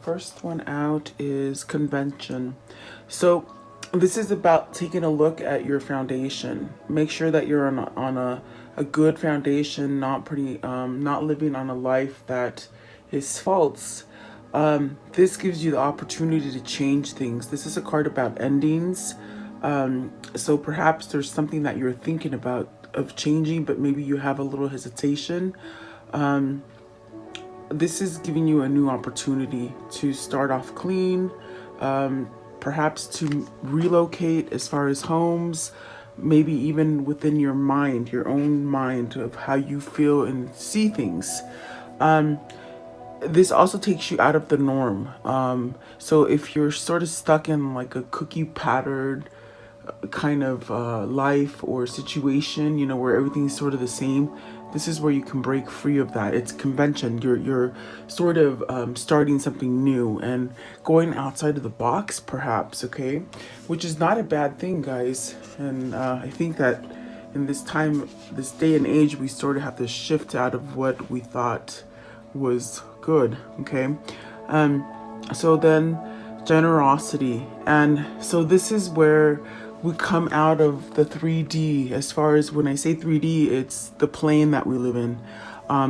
first one out is convention. So this is about taking a look at your foundation. Make sure that you're on a good foundation, not living on a life that is false. This gives you the opportunity to change things. This is a card about endings. So perhaps there's something that you're thinking about of changing, but maybe you have a little hesitation. This is giving you a new opportunity to start off clean, perhaps to relocate as far as homes, maybe even within your mind, your own mind of how you feel and see things. This also takes you out of the norm. So if you're sort of stuck in like a cookie pattered kind of life or situation, you know, where everything's sort of the same, this is where you can break free of that. It's convention. You're sort of starting something new and going outside of the box, perhaps, okay? Which is not a bad thing, guys. And I think that in this time, this day and age, we sort of have to shift out of what we thought was good, okay? So then generosity. And so this is where we come out of the 3D. As far as when I say 3D, it's the plane that we live in.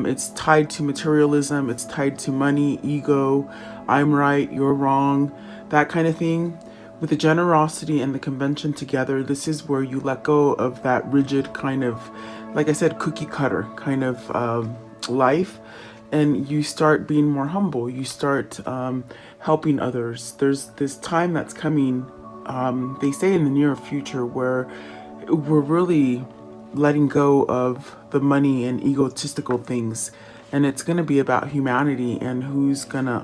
It's tied to materialism. It's tied to money, ego, I'm right, you're wrong, that kind of thing. With the generosity and the convention together, this is where you let go of that rigid kind of, like I said, cookie cutter kind of life. And you start being more humble. You start helping others. There's this time that's coming, they say in the near future, where we're really letting go of the money and egotistical things. And it's going to be about humanity and who's going to,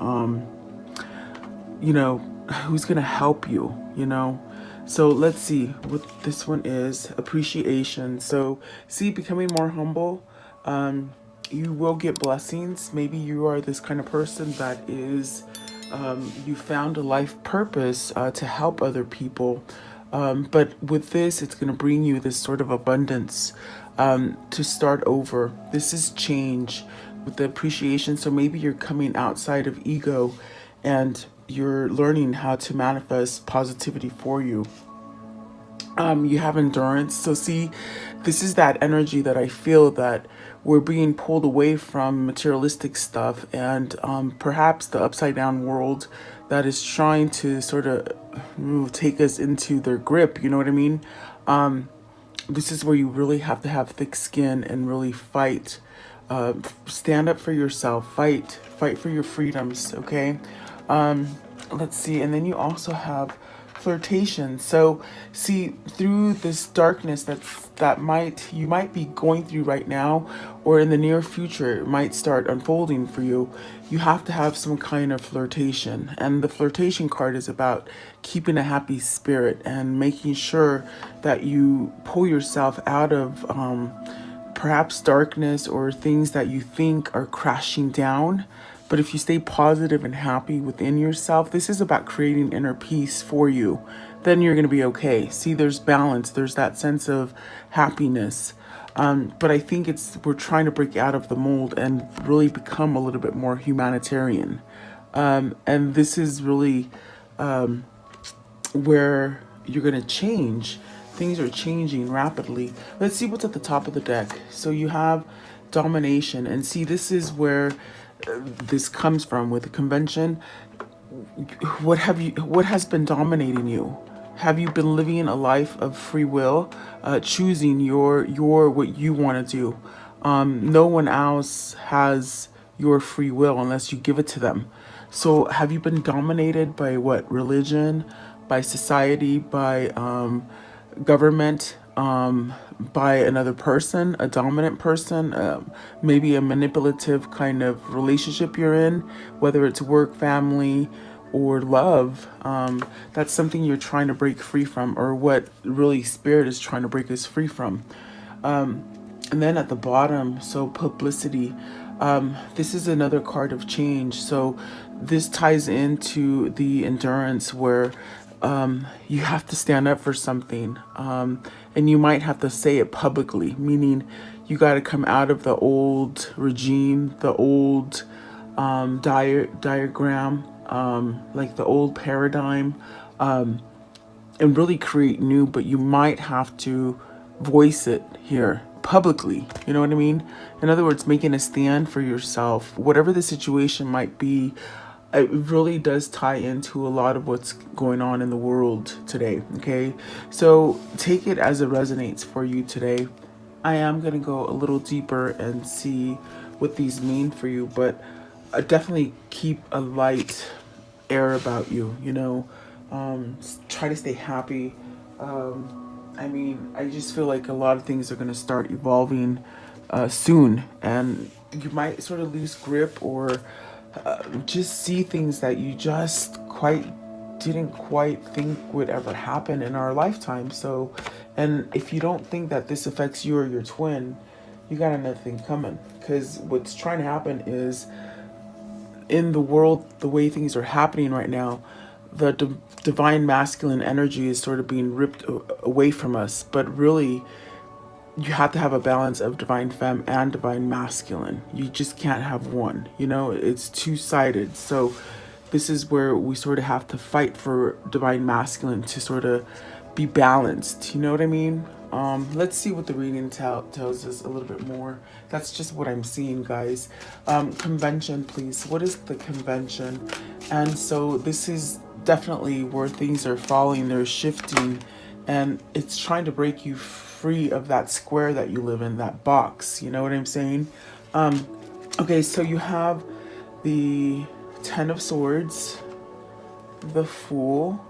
who's going to help you, you know. So let's see what this one is. Appreciation. So see, becoming more humble. You will get blessings. Maybe you are this kind of person that is, you found a life purpose to help other people. But with this, it's going to bring you this sort of abundance to start over. This is change with the appreciation. So maybe you're coming outside of ego and you're learning how to manifest positivity for you. You have endurance. So see, this is that energy that I feel that we're being pulled away from materialistic stuff and perhaps the upside down world that is trying to sort of take us into their grip. You know what I mean? This is where you really have to have thick skin and really fight. Stand up for yourself. Fight for your freedoms. Okay. Let's see. And then you also have flirtation. So see, through this darkness you might be going through right now, or in the near future it might start unfolding for you, you have to have some kind of flirtation. And the flirtation card is about keeping a happy spirit and making sure that you pull yourself out of perhaps darkness or things that you think are crashing down. But if you stay positive and happy within yourself, this is about creating inner peace for you. Then you're going to be okay. See, there's balance. There's that sense of happiness. But I think we're trying to break out of the mold and really become a little bit more humanitarian. And this is really where you're going to change. Things are changing rapidly. Let's see what's at the top of the deck. So you have domination. And see, this is where this comes from with the convention. What has been dominating you? Have you been living a life of free will, choosing your what you want to do? No one else has your free will unless you give it to them. So have you been dominated by what? Religion, by society, by government, by another person, a dominant person, maybe a manipulative kind of relationship you're in, whether it's work, family, or love. That's something you're trying to break free from, or what really spirit is trying to break us free from. And then at the bottom, so publicity. This is another card of change. So this ties into the endurance where you have to stand up for something, and you might have to say it publicly, meaning you got to come out of the old regime, the old diagram, like the old paradigm, and really create new, but you might have to voice it here publicly. You know what I mean? In other words, making a stand for yourself, whatever the situation might be. It really does tie into a lot of what's going on in the world today. Okay, so take it as it resonates for you today. I am going to go a little deeper and see what these mean for you, but definitely keep a light air about you, you know. Try to stay happy. I mean, I just feel like a lot of things are going to start evolving soon, and you might sort of lose grip or just see things that you just quite didn't quite think would ever happen in our lifetime. So, and if you don't think that this affects you or your twin, you got another thing coming, because what's trying to happen is in the world, the way things are happening right now, the divine masculine energy is sort of being ripped away from us. But really, you have to have a balance of divine femme and divine masculine. You just can't have one. You know, it's two-sided. So this is where we sort of have to fight for divine masculine to sort of be balanced. You know what I mean? Let's see what the reading tells us a little bit more. That's just what I'm seeing, guys. Convention, please. What is the convention? And so this is definitely where things are falling. They're shifting, and it's trying to break you free of that square that you live in, that box. You know what I'm saying? Okay, so you have the Ten of Swords, the Fool,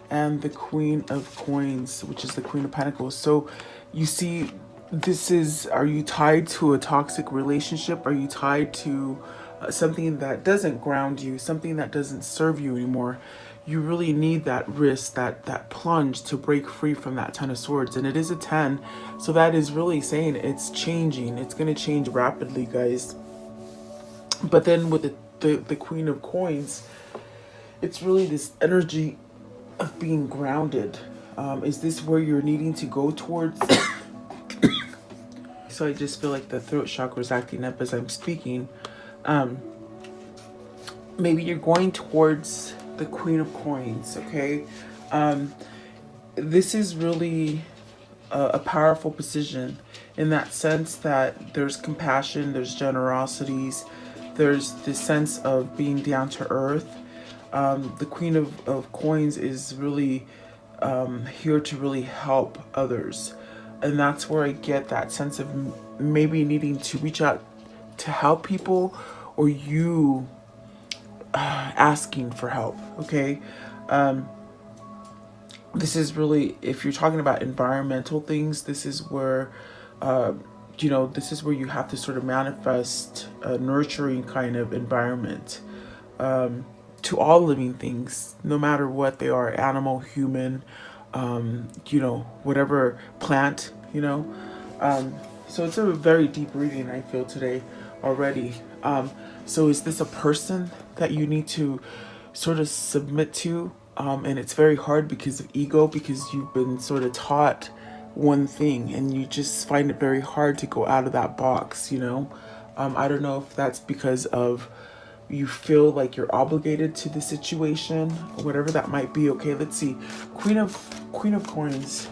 and the Queen of Coins, which is the Queen of Pentacles. So you see, this is, are you tied to a toxic relationship? Are you tied to something that doesn't ground you, something that doesn't serve you anymore? You really need that risk, that plunge to break free from that Ten of Swords. And it is a 10, so that is really saying it's changing. It's going to change rapidly, guys. But then with the Queen of Coins, it's really this energy of being grounded. Is this where you're needing to go towards? So I just feel like the throat chakra is acting up as I'm speaking. Maybe you're going towards the Queen of Coins, okay? This is really a powerful position in that sense that there's compassion, there's generosities, there's this sense of being down to earth. The Queen of Coins is really here to really help others. And that's where I get that sense of maybe needing to reach out to help people, or you asking for help, okay? This is really, if you're talking about environmental things, this is where, you know, this is where you have to sort of manifest a nurturing kind of environment. To all living things, no matter what they are, animal, human, you know, whatever, plant, you know. So it's a very deep reading, I feel, today already. So is this a person that you need to sort of submit to? And it's very hard because of ego, because you've been sort of taught one thing and you just find it very hard to go out of that box, you know. I don't know if that's because of you feel like you're obligated to the situation, or whatever that might be. Okay, let's see. Queen of Coins.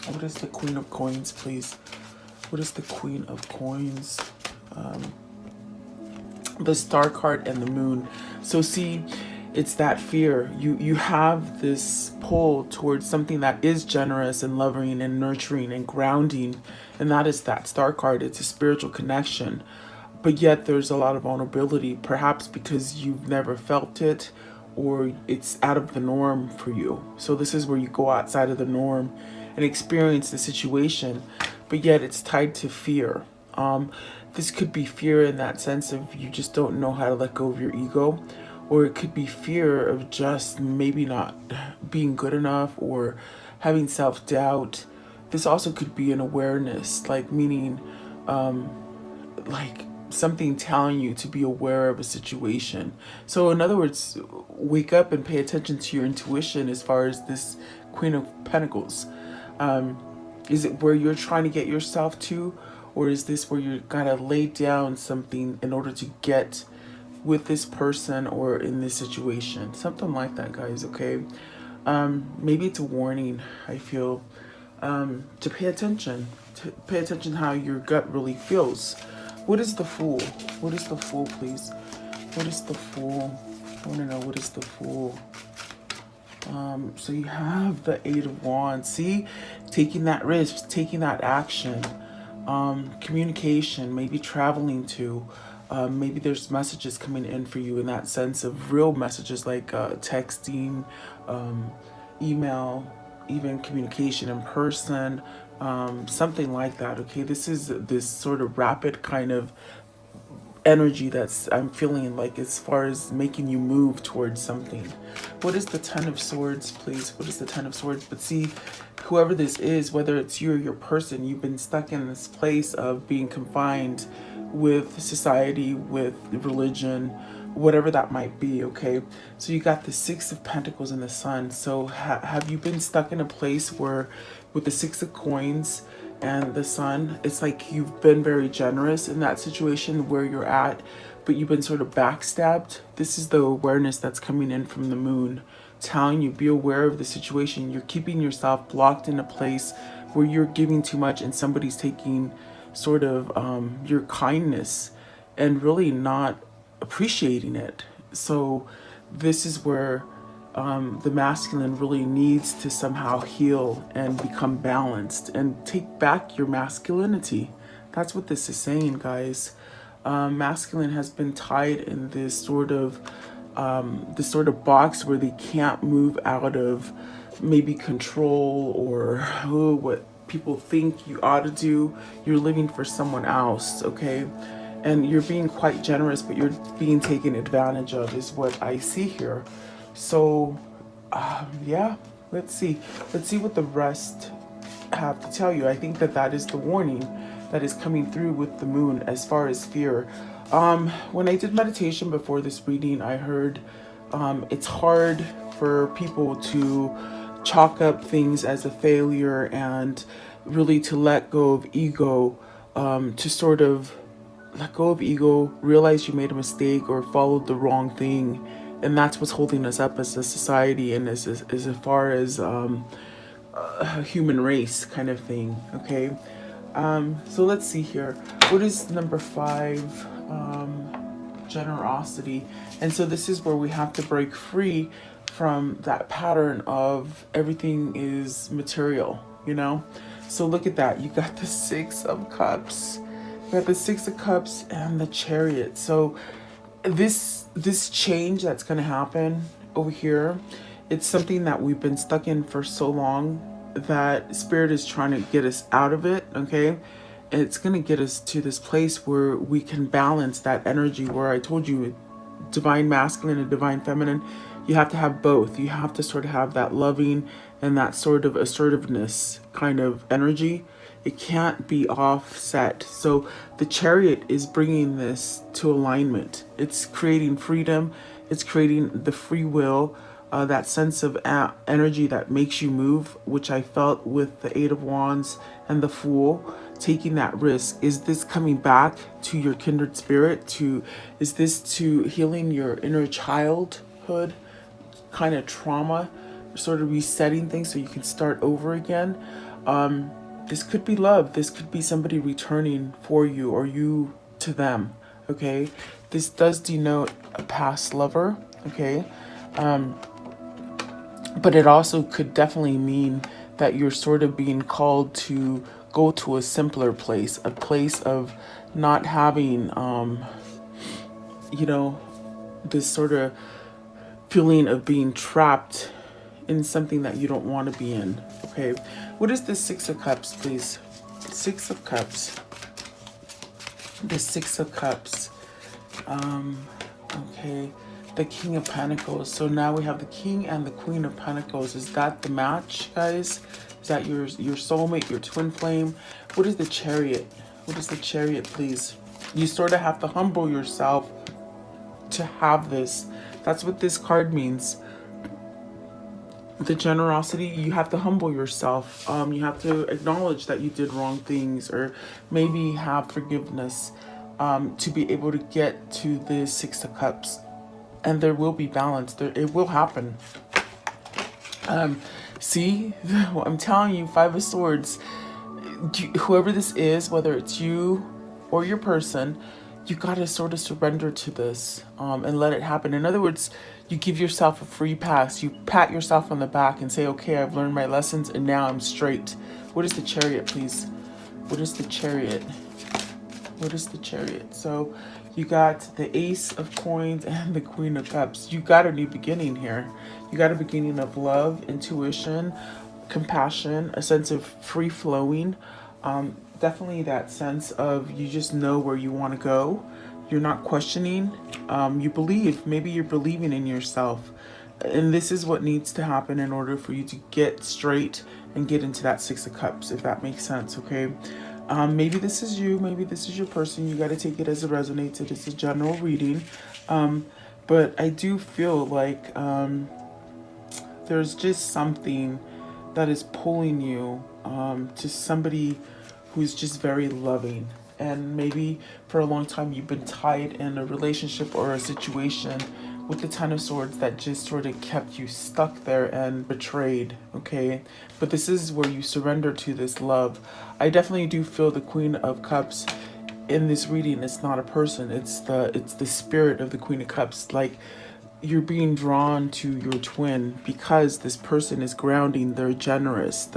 What is the Queen of Coins, please? What is the Queen of Coins? The Star card and the Moon. So see, it's that fear. You have this pull towards something that is generous and loving and nurturing and grounding, and that is that Star card. It's a spiritual connection. But yet there's a lot of vulnerability, perhaps because you've never felt it, or it's out of the norm for you. So this is where you go outside of the norm and experience the situation, but yet it's tied to fear. This could be fear in that sense of you just don't know how to let go of your ego, or it could be fear of just maybe not being good enough or having self-doubt. This also could be an awareness, like meaning like something telling you to be aware of a situation. So in other words, wake up and pay attention to your intuition as far as this Queen of Pentacles. Is it where you're trying to get yourself to, or is this where you gotta lay down something in order to get with this person or in this situation. Something like that, guys, okay? Maybe it's a warning, I feel, to pay attention. To pay attention how your gut really feels. What is the Fool? What is the Fool, please? What is the Fool? I want to know, what is the Fool? So you have the Eight of Wands. See, taking that risk, taking that action, communication, maybe traveling to, maybe there's messages coming in for you in that sense of real messages like texting, email, even communication in person, something like that. Okay, this is this sort of rapid kind of energy that's I'm feeling like as far as making you move towards something. What is the Ten of Swords, please? What is the Ten of Swords? But see, whoever this is, whether it's you or your person, you've been stuck in this place of being confined with society, with religion, whatever that might be, okay? So you got the Six of Pentacles and the Sun. So have you been stuck in a place where with the Six of Coins and the Sun, it's like you've been very generous in that situation where you're at, but you've been sort of backstabbed? This is the awareness that's coming in from the Moon, telling you, be aware of the situation. You're keeping yourself blocked in a place where you're giving too much and somebody's taking sort of your kindness and really not appreciating it. So this is where the masculine really needs to somehow heal and become balanced and take back your masculinity. That's what this is saying, guys. Masculine has been tied in this sort of box where they can't move out of maybe control or what people think you ought to do. You're living for someone else, okay? And you're being quite generous, but you're being taken advantage of is what I see here. So, yeah, let's see what the rest have to tell you. I think that is the warning that is coming through with the Moon as far as fear. When I did meditation before this reading, I heard it's hard for people to chalk up things as a failure and really to let go of ego, to sort of let go of ego, realize you made a mistake or followed the wrong thing. And that's what's holding us up as a society and as far as a human race kind of thing, okay? So let's see here. What is number 5? Generosity. And so this is where we have to break free from that pattern of everything is material, you know? So look at that. You got the Six of Cups. You got the Six of Cups and the Chariot. So this change that's going to happen over here, it's something that we've been stuck in for so long that Spirit is trying to get us out of it, okay? It's going to get us to this place where we can balance that energy where I told you divine masculine and divine feminine. You have to have both. You have to sort of have that loving and that sort of assertiveness kind of energy. It can't be offset. So the Chariot is bringing this to alignment. It's creating freedom. It's creating the free will, that sense of energy that makes you move, which I felt with the Eight of Wands and the Fool, taking that risk. Is this coming back to your kindred spirit? Is this to healing your inner childhood kind of trauma, sort of resetting things so you can start over again? This could be love. This could be somebody returning for you or you to them, okay? This does denote a past lover, okay? But it also could definitely mean that you're sort of being called to go to a simpler place, a place of not having, you know, this sort of feeling of being trapped in something that you don't want to be in, okay? What is the Six of Cups, please? Six of Cups. The Six of Cups. Okay. The King of Pentacles. So now we have the King and the Queen of Pentacles. Is that the match, guys? Is that your soulmate, your twin flame? What is the Chariot? What is the Chariot, please? You sort of have to humble yourself to have this. That's what this card means. The generosity, you have to humble yourself. You have to acknowledge that you did wrong things or maybe have forgiveness. to be able to get to the Six of Cups. And there will be balance. It will happen. See, I'm telling you, Five of Swords. Whoever this is, whether it's you or your person, you gotta sort of surrender to this, and let it happen. In other words, you give yourself a free pass. You pat yourself on the back and say, okay, I've learned my lessons and now I'm straight. What is the Chariot, please? What is the Chariot? What is the Chariot? So you got the Ace of Coins and the Queen of Cups. You got a new beginning here. You got a beginning of love, intuition, compassion, a sense of free flowing. Definitely that sense of you just know where you want to go. You're not questioning. You believe. Maybe you're believing in yourself. And this is what needs to happen in order for you to get straight and get into that Six of Cups, if that makes sense, okay? Maybe this is you. Maybe this is your person. You got to take it as it resonates. It is a general reading. But I do feel like there's just something that is pulling you to somebody who's just very loving. And maybe for a long time you've been tied in a relationship or a situation with the Ten of Swords that just sort of kept you stuck there and betrayed, okay? But this is where you surrender to this love. I definitely do feel the Queen of Cups in this reading. It's not a person, it's the spirit of the Queen of Cups. Like, you're being drawn to your twin because this person is grounding, they're generous,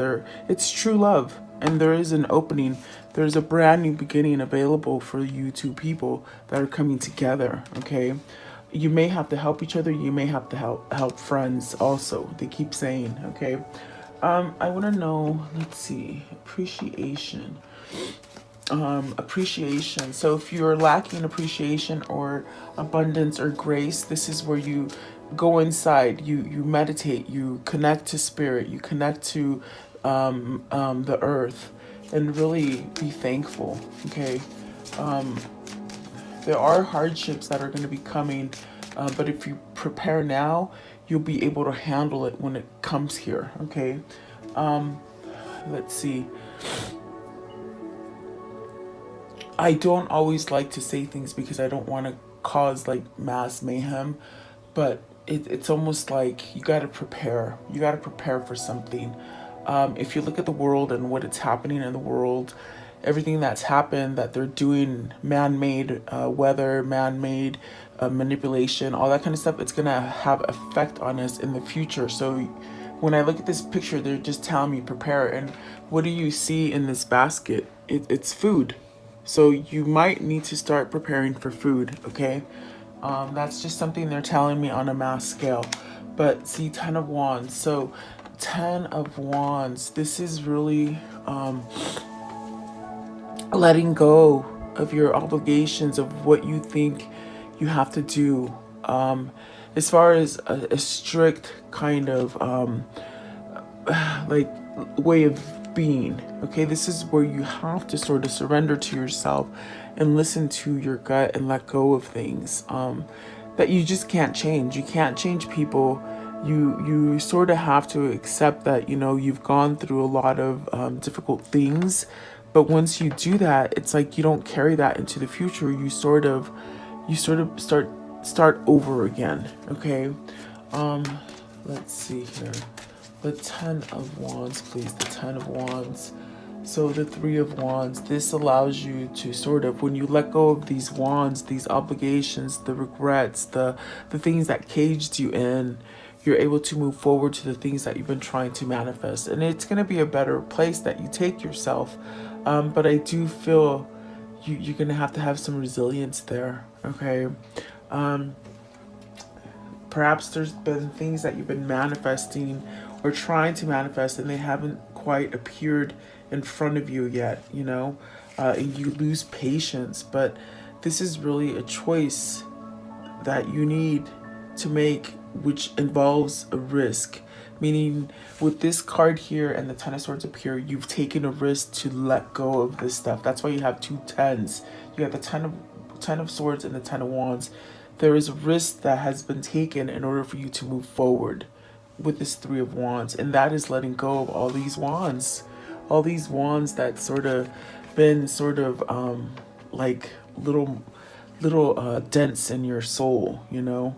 it's true love, and there is an opening. There's a brand new beginning available for you two people that are coming together, okay? You may have to help each other, you may have to help friends also, they keep saying, okay? I want to know, let's see, appreciation. Appreciation. So if you're lacking appreciation or abundance or grace, this is where you go inside, you meditate, you connect to spirit, you connect to the earth, and really be thankful, okay? There are hardships that are going to be coming, but if you prepare now, you'll be able to handle it when it comes here, okay? Let's see. I don't always like to say things because I don't want to cause like mass mayhem, but it's almost like you got to prepare. You got to prepare for something. If you look at the world and what it's happening in the world, everything that's happened, that they're doing man-made weather, man-made manipulation, all that kind of stuff, it's going to have effect on us in the future. So when I look at this picture, they're just telling me prepare. And what do you see in this basket? It's food. So you might need to start preparing for food, okay? That's just something they're telling me on a mass scale. But see, Ten of Wands. So Ten of Wands, this is really letting go of your obligations, of what you think you have to do. As far as a strict kind of like way of being, okay? This is where you have to sort of surrender to yourself and listen to your gut and let go of things that you just can't change. You can't change people. You sort of have to accept that, you know, you've gone through a lot of difficult things, but once you do that, it's like you don't carry that into the future. You sort of start over again, okay? Let's see here. The Ten of Wands, please. The Ten of Wands. So the Three of Wands, this allows you to sort of, when you let go of these wands, these obligations, the regrets, the things that caged you in, you're able to move forward to the things that you've been trying to manifest. And it's going to be a better place that you take yourself. But I do feel you're going to have some resilience there, okay? Perhaps there's been things that you've been manifesting or trying to manifest and they haven't quite appeared in front of you yet, you know, and you lose patience. But this is really a choice that you need to make, which involves a risk. Meaning with this card here and the Ten of Swords up here, you've taken a risk to let go of this stuff. That's why you have two tens. You have the Ten of Swords and the Ten of Wands. There is a risk that has been taken in order for you to move forward with this Three of Wands, and that is letting go of all these wands that sort of been like little dents in your soul, you know.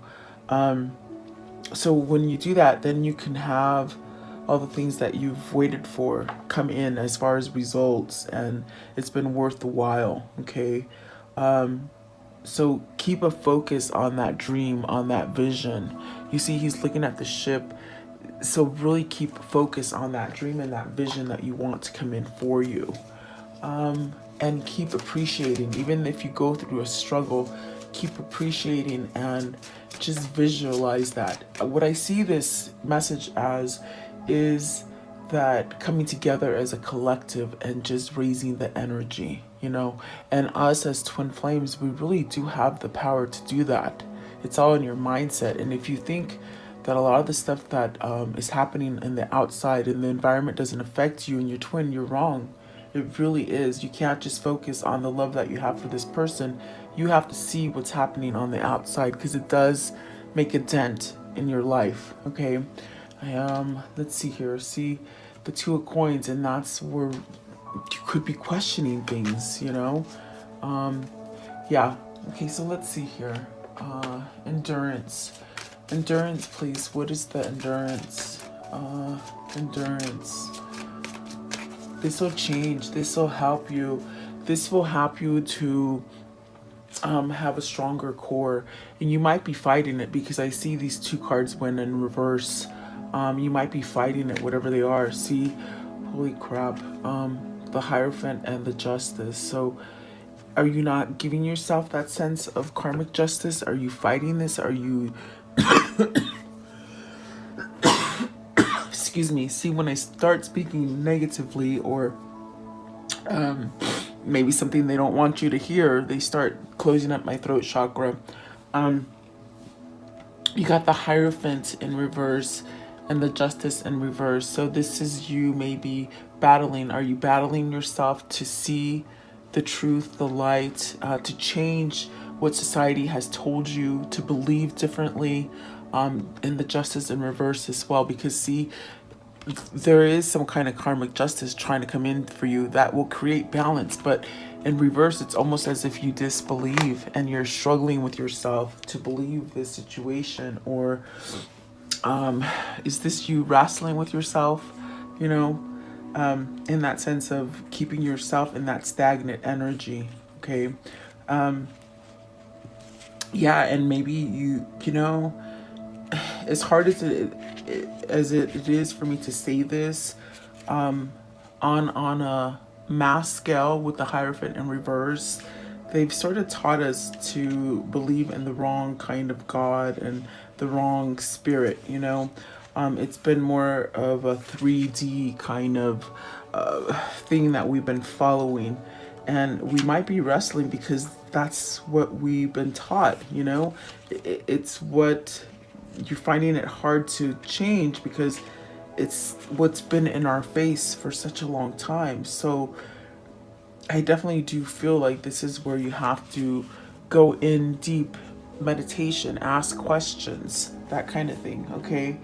So when you do that, then you can have all the things that you've waited for come in as far as results, and it's been worth the while. Okay. So keep a focus on that dream, on that vision. You see, he's looking at the ship. So really keep focus on that dream and that vision that you want to come in for you. And keep appreciating, even if you go through a struggle, keep appreciating and just visualize that. What I see this message as is that coming together as a collective and just raising the energy, you know. And us as twin flames, we really do have the power to do that. It's all in your mindset. And if you think that a lot of the stuff that is happening in the outside and the environment doesn't affect you and your twin, you're wrong. It really is. You can't just focus on the love that you have for this person. You have to see what's happening on the outside, because it does make a dent in your life. Okay. Let's see here. See the Two of Coins, and that's where you could be questioning things, you know. Yeah. Okay, so let's see here. Endurance. Endurance, please. What is the endurance? Endurance. This will change. This will help you. This will help you to have a stronger core. And you might be fighting it, because I see these two cards went in reverse. You might be fighting it, whatever they are. See, holy crap. The Hierophant and the Justice. So are you not giving yourself that sense of karmic justice? Are you fighting this? Are you... Excuse me. See, when I start speaking negatively, or maybe something they don't want you to hear, they start closing up my throat chakra. You got the Hierophant in reverse and the Justice in reverse. So this is you maybe battling. Are you battling yourself to see the truth, the light, to change what society has told you, to believe differently, in the Justice in reverse as well? Because see, there is some kind of karmic justice trying to come in for you that will create balance, but in reverse, it's almost as if you disbelieve and you're struggling with yourself to believe this situation. Or is this you wrestling with yourself, you know, in that sense of keeping yourself in that stagnant energy. Okay. Yeah, and maybe you know, as hard as it is for me to say this, on a mass scale with the Hierophant in reverse, they've sort of taught us to believe in the wrong kind of God and the wrong spirit, you know. It's been more of a 3D kind of thing that we've been following, and we might be wrestling because that's what we've been taught, you know. It's what you're finding it hard to change because it's what's been in our face for such a long time. So I definitely do feel like this is where you have to go in deep meditation, ask questions, that kind of thing. Okay.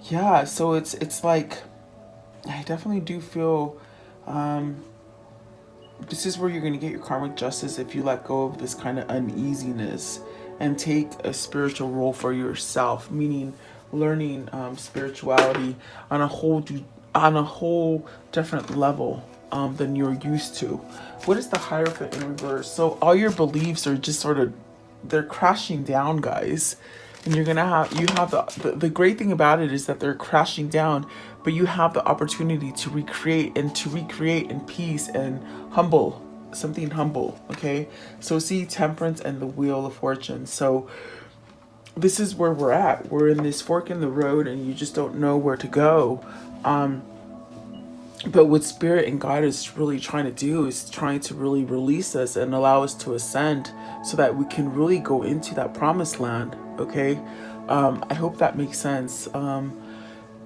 Yeah, so it's like I definitely do feel this is where you're going to get your karmic justice if you let go of this kind of uneasiness and take a spiritual role for yourself, meaning learning spirituality on a whole different level than you're used to. What is the Hierophant in reverse? So all your beliefs are just sort of, they're crashing down, guys. And you have the great thing about it is that they're crashing down, but you have the opportunity to recreate in peace and something humble. Okay, so see Temperance and the Wheel of Fortune. So this is where we're at. We're in this fork in the road, and you just don't know where to go. But what Spirit and God is really trying to do is trying to really release us and allow us to ascend so that we can really go into that promised land. Okay. I hope that makes sense.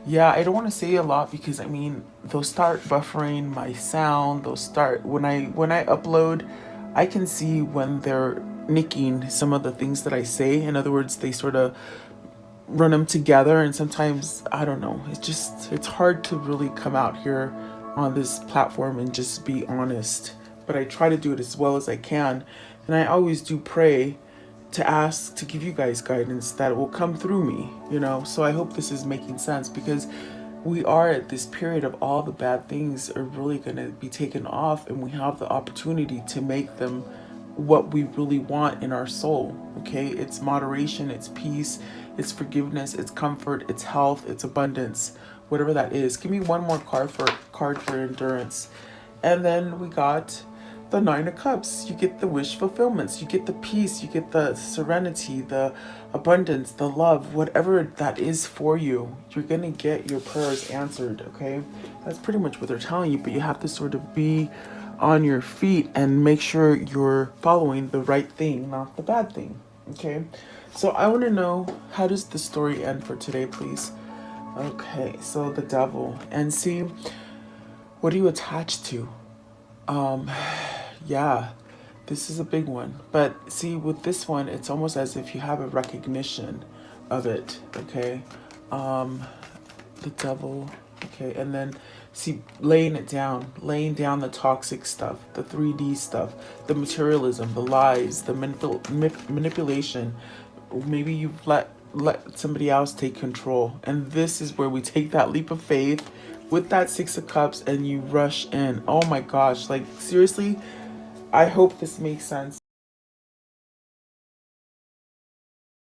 Yeah, I don't want to say a lot because I mean, they'll start buffering my sound. They'll start when I upload, I can see when they're nicking some of the things that I say. In other words, they sort of run them together, and sometimes I don't know, it's hard to really come out here on this platform and just be honest but I try to do it as well as I can. And I always do pray to ask to give you guys guidance that will come through me, you know. So I hope this is making sense, because we are at this period of all the bad things are really going to be taken off, and we have the opportunity to make them what we really want in our soul. Okay, it's moderation, it's peace, it's forgiveness, it's comfort, it's health, it's abundance, whatever that is. Give me one more card for endurance. And then we got the Nine of Cups. You get the wish fulfillments, you get the peace, you get the serenity, the abundance, the love, whatever that is for you. You're gonna get your prayers answered. Okay, that's pretty much what they're telling you, but you have to sort of be on your feet and make sure you're following the right thing, not the bad thing. Okay, so I want to know, how does the story end for today, please? Okay, so the Devil. And see, what are you attached to? Yeah, this is a big one. But see, with this one, it's almost as if you have a recognition of it. Okay, the Devil. Okay, and then see, laying laying down the toxic stuff, the 3D stuff, the materialism, the lies, the manipulation. Maybe you've let somebody else take control, and this is where we take that leap of faith with that Six of Cups, and you rush in. Oh my gosh, like seriously, I hope this makes sense.